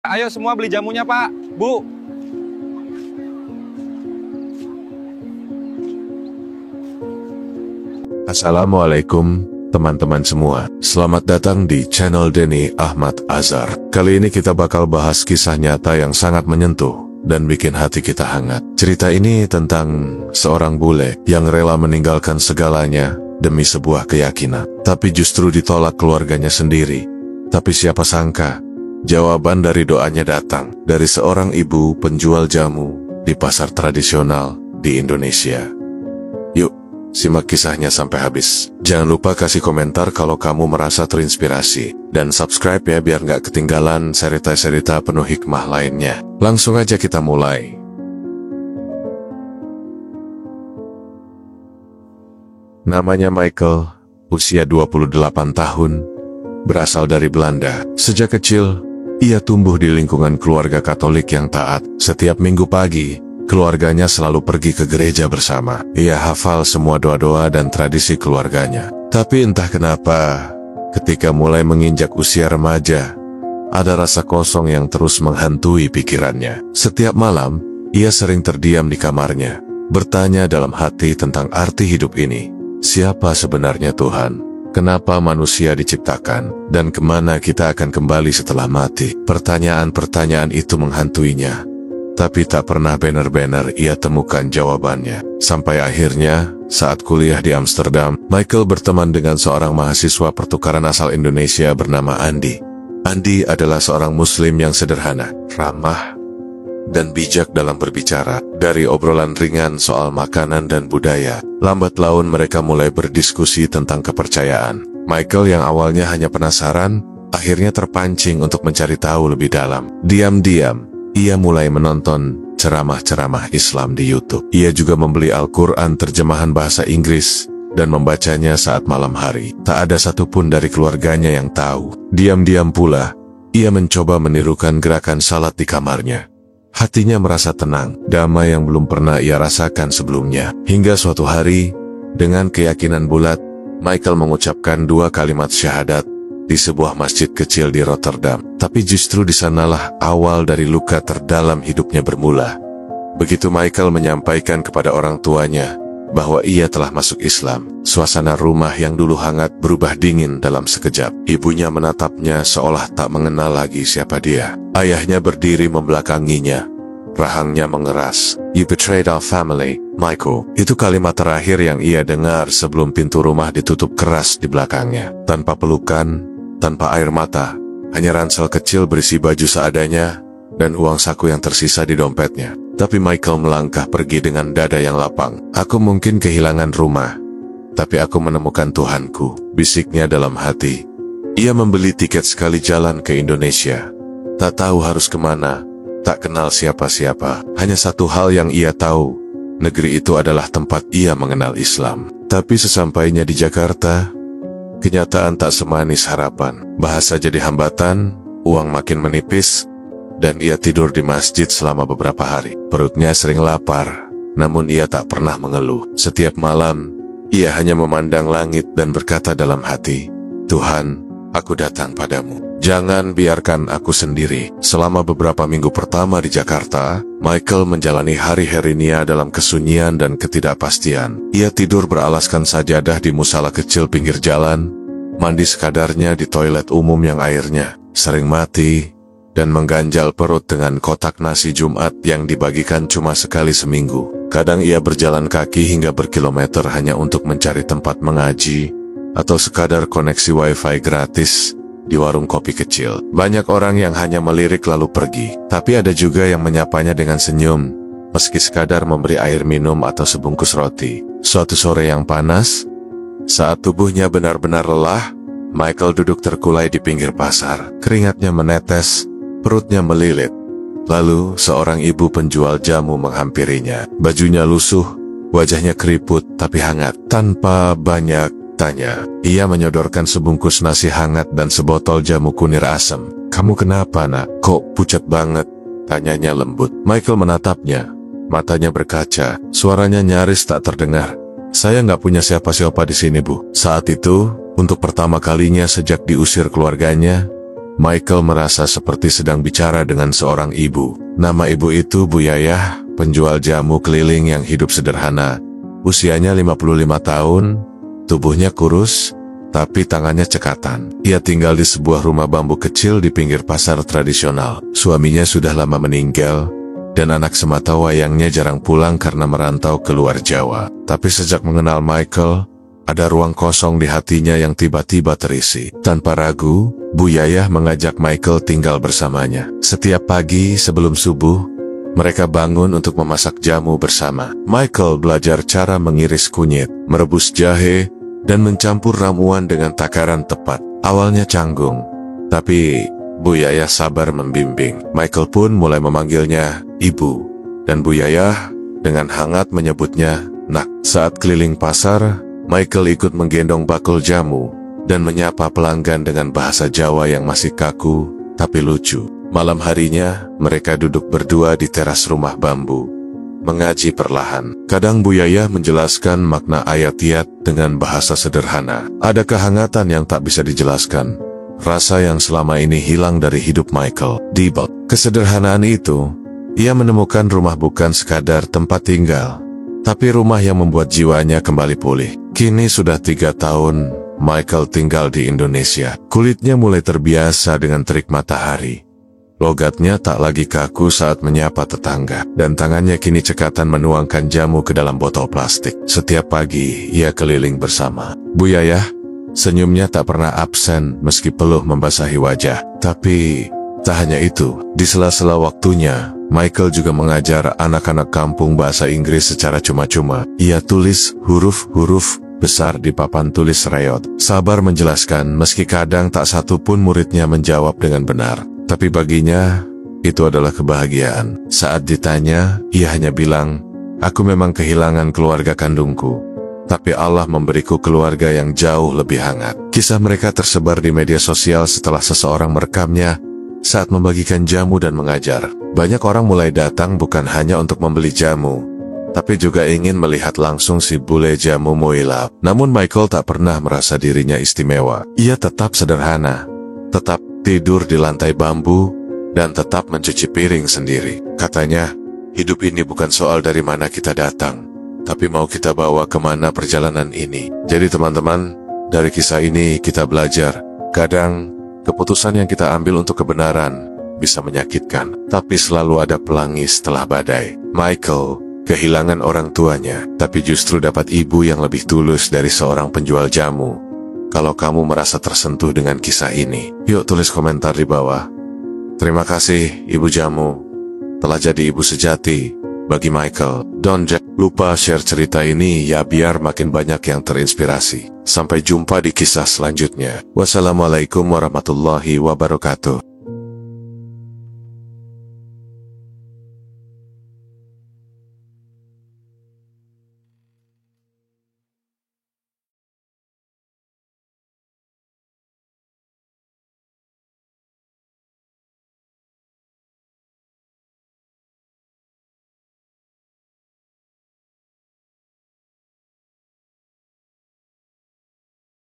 Ayo semua beli jamunya, Pak. Bu. Assalamualaikum teman-teman semua. Selamat datang di channel Denny Ahmad Azhar. Kali ini kita bakal bahas kisah nyata yang sangat menyentuh dan bikin hati kita hangat. Cerita ini tentang seorang bule yang rela meninggalkan segalanya demi sebuah keyakinan, tapi justru ditolak keluarganya sendiri. Tapi siapa sangka, jawaban dari doanya datang dari seorang ibu penjual jamu di pasar tradisional di Indonesia. Yuk, simak kisahnya sampai habis. Jangan lupa kasih komentar kalau kamu merasa terinspirasi. Dan subscribe ya biar nggak ketinggalan cerita-cerita penuh hikmah lainnya. Langsung aja kita mulai. Namanya Michael, usia 28 tahun, berasal dari Belanda. Sejak kecil, ia tumbuh di lingkungan keluarga Katolik yang taat. Setiap minggu pagi, keluarganya selalu pergi ke gereja bersama. Ia hafal semua doa-doa dan tradisi keluarganya. Tapi entah kenapa, ketika mulai menginjak usia remaja, ada rasa kosong yang terus menghantui pikirannya. Setiap malam, ia sering terdiam di kamarnya, bertanya dalam hati tentang arti hidup ini. Siapa sebenarnya Tuhan? Kenapa manusia diciptakan? Dan kemana kita akan kembali setelah mati? Pertanyaan-pertanyaan itu menghantuinya. Tapi tak pernah benar-benar ia temukan jawabannya. Sampai akhirnya, saat kuliah di Amsterdam, Michael berteman dengan seorang mahasiswa pertukaran asal Indonesia bernama Andi. Andi adalah seorang muslim yang sederhana, ramah, dan bijak dalam berbicara. Dari obrolan ringan soal makanan dan budaya, lambat laun mereka mulai berdiskusi tentang kepercayaan. Michael yang awalnya hanya penasaran, akhirnya terpancing untuk mencari tahu lebih dalam. Diam-diam, ia mulai menonton ceramah-ceramah Islam di YouTube. Ia juga membeli Al-Quran terjemahan bahasa Inggris dan membacanya saat malam hari. Tak ada satupun dari keluarganya yang tahu. Diam-diam pula, ia mencoba menirukan gerakan salat di kamarnya. Hatinya merasa tenang, damai yang belum pernah ia rasakan sebelumnya. Hingga suatu hari, dengan keyakinan bulat, Michael mengucapkan 2 kalimat syahadat di sebuah masjid kecil di Rotterdam. Tapi justru di sanalah awal dari luka terdalam hidupnya bermula. Begitu Michael menyampaikan kepada orang tuanya bahwa ia telah masuk Islam, suasana rumah yang dulu hangat berubah dingin dalam sekejap. Ibunya menatapnya seolah tak mengenal lagi siapa dia. Ayahnya berdiri membelakanginya. Rahangnya mengeras. "You betrayed our family, Michael." Itu kalimat terakhir yang ia dengar sebelum pintu rumah ditutup keras di belakangnya. Tanpa pelukan, tanpa air mata, hanya ransel kecil berisi baju seadanya dan uang saku yang tersisa di dompetnya. Tapi Michael melangkah pergi dengan dada yang lapang. "Aku mungkin kehilangan rumah, tapi aku menemukan Tuhanku," bisiknya dalam hati. Ia membeli tiket sekali jalan ke Indonesia. Tak tahu harus kemana, tak kenal siapa-siapa. Hanya satu hal yang ia tahu, negeri itu adalah tempat ia mengenal Islam. Tapi sesampainya di Jakarta, kenyataan tak semanis harapan. Bahasa jadi hambatan, uang makin menipis, dan ia tidur di masjid selama beberapa hari. Perutnya sering lapar, namun ia tak pernah mengeluh. Setiap malam, ia hanya memandang langit dan berkata dalam hati, "Tuhan, aku datang padamu. Jangan biarkan aku sendiri." Selama beberapa minggu pertama di Jakarta, Michael menjalani hari-harinya dalam kesunyian dan ketidakpastian. Ia tidur beralaskan sajadah di musala kecil pinggir jalan, mandi sekadarnya di toilet umum yang airnya sering mati, dan mengganjal perut dengan kotak nasi Jumat yang dibagikan cuma sekali seminggu. Kadang ia berjalan kaki hingga berkilometer hanya untuk mencari tempat mengaji, atau sekadar koneksi wifi gratis di warung kopi kecil. Banyak orang yang hanya melirik lalu pergi, tapi ada juga yang menyapanya dengan senyum, meski sekadar memberi air minum atau sebungkus roti. Suatu sore yang panas, saat tubuhnya benar-benar lelah, Michael duduk terkulai di pinggir pasar. Keringatnya menetes, perutnya melilit. Lalu seorang ibu penjual jamu menghampirinya. Bajunya lusuh, wajahnya keriput tapi hangat. Tanpa banyak tanya, ia menyodorkan sebungkus nasi hangat dan sebotol jamu kunir asam. "Kamu kenapa, nak? Kok pucat banget?" tanyanya lembut. Michael menatapnya. Matanya berkaca, suaranya nyaris tak terdengar. "Saya nggak punya siapa-siapa di sini, Bu." Saat itu, untuk pertama kalinya sejak diusir keluarganya, Michael merasa seperti sedang bicara dengan seorang ibu. Nama ibu itu Bu Yayah, penjual jamu keliling yang hidup sederhana. Usianya 55 tahun, tubuhnya kurus, tapi tangannya cekatan. Ia tinggal di sebuah rumah bambu kecil di pinggir pasar tradisional. Suaminya sudah lama meninggal, dan anak semata wayangnya jarang pulang karena merantau ke luar Jawa. Tapi sejak mengenal Michael, ada ruang kosong di hatinya yang tiba-tiba terisi. Tanpa ragu, Bu Yayah mengajak Michael tinggal bersamanya. Setiap pagi sebelum subuh, mereka bangun untuk memasak jamu bersama. Michael belajar cara mengiris kunyit, merebus jahe, dan mencampur ramuan dengan takaran tepat. Awalnya canggung, tapi Bu Yayah sabar membimbing. Michael pun mulai memanggilnya Ibu, dan Bu Yayah dengan hangat menyebutnya Nak. Saat keliling pasar, Michael ikut menggendong bakul jamu dan menyapa pelanggan dengan bahasa Jawa yang masih kaku tapi lucu. Malam harinya, mereka duduk berdua di teras rumah bambu, mengaji perlahan. Kadang Bu Yayah menjelaskan makna ayat-ayat dengan bahasa sederhana. Ada kehangatan yang tak bisa dijelaskan, rasa yang selama ini hilang dari hidup Michael. Di balik kesederhanaan itu, ia menemukan rumah bukan sekadar tempat tinggal, tapi rumah yang membuat jiwanya kembali pulih. Kini sudah 3 tahun Michael tinggal di Indonesia. Kulitnya mulai terbiasa dengan terik matahari. Logatnya tak lagi kaku saat menyapa tetangga, dan tangannya kini cekatan menuangkan jamu ke dalam botol plastik. Setiap pagi, ia keliling bersama Bu Yayah. Senyumnya tak pernah absen meski peluh membasahi wajah. Tapi tak hanya itu, di sela-sela waktunya, Michael juga mengajar anak-anak kampung bahasa Inggris secara cuma-cuma. Ia tulis huruf-huruf besar di papan tulis reot. Sabar menjelaskan meski kadang tak satu pun muridnya menjawab dengan benar. Tapi baginya, itu adalah kebahagiaan. Saat ditanya, ia hanya bilang, "Aku memang kehilangan keluarga kandungku, tapi Allah memberiku keluarga yang jauh lebih hangat." Kisah mereka tersebar di media sosial setelah seseorang merekamnya saat membagikan jamu dan mengajar. Banyak orang mulai datang bukan hanya untuk membeli jamu, tapi juga ingin melihat langsung si bule jamu Moilab. Namun Michael tak pernah merasa dirinya istimewa. Ia tetap sederhana, tetap tidur di lantai bambu, dan tetap mencuci piring sendiri. Katanya, hidup ini bukan soal dari mana kita datang, tapi mau kita bawa kemana perjalanan ini. Jadi teman-teman, dari kisah ini kita belajar, kadang keputusan yang kita ambil untuk kebenaran bisa menyakitkan, tapi selalu ada pelangi setelah badai. Michael kehilangan orang tuanya, tapi justru dapat ibu yang lebih tulus dari seorang penjual jamu. Kalau kamu merasa tersentuh dengan kisah ini, yuk tulis komentar di bawah. Terima kasih Ibu Jamu, telah jadi ibu sejati bagi Michael. Jangan lupa share cerita ini ya biar makin banyak yang terinspirasi. Sampai jumpa di kisah selanjutnya. Wassalamualaikum warahmatullahi wabarakatuh.